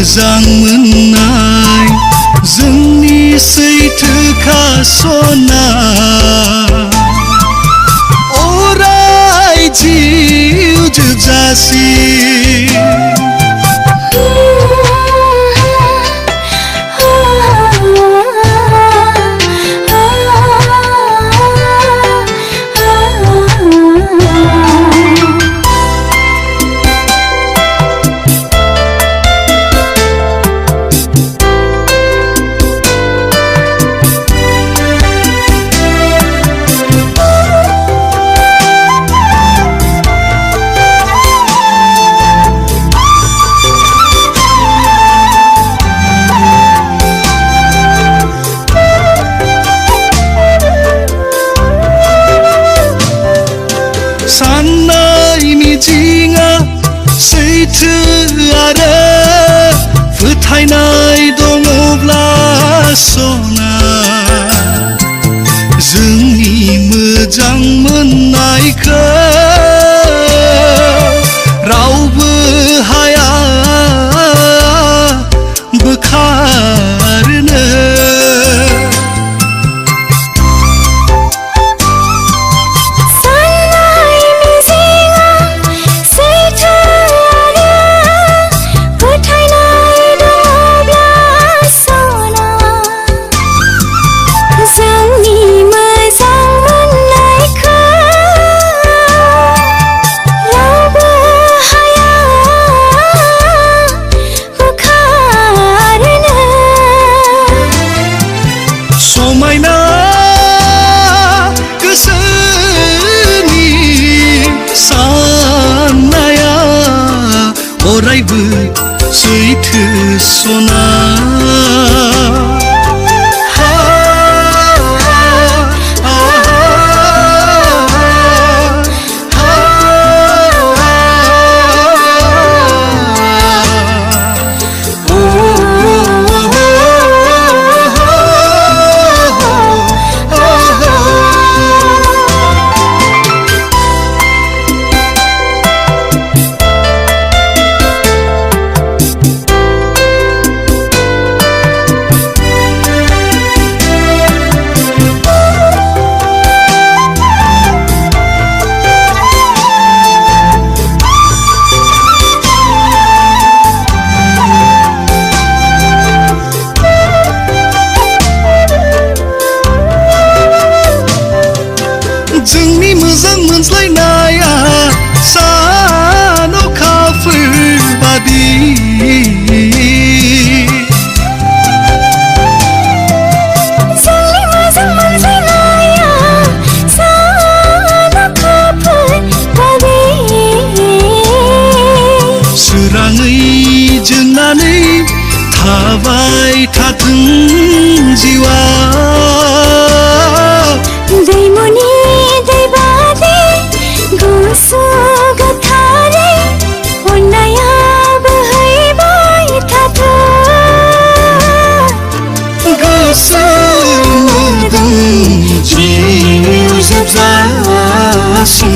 मोजां मोननाय जोंनि सैथोखा सना अराय जिउ जोबजासिम साननाय मिजिंआ सैथो आरो फोथायनाय दङब्ला सना जोंनि मोजां मोननायखौ रावबो हाया बोखारनो समायना गोसोनि साननाया अरायबो सैथो सना जोंनि मोजां मोनज्लायनाया सान अखाफोर बादि जोंनि मोजां मोनज्लायनाया सान अखाफोर बादि सोराङै जोंनानै थाबाय थाथों जिउआ दैमुनि गुसु गोथारै अननाया बोहैबाय थाथों गोसो मोदोम जिउ जोबजासिम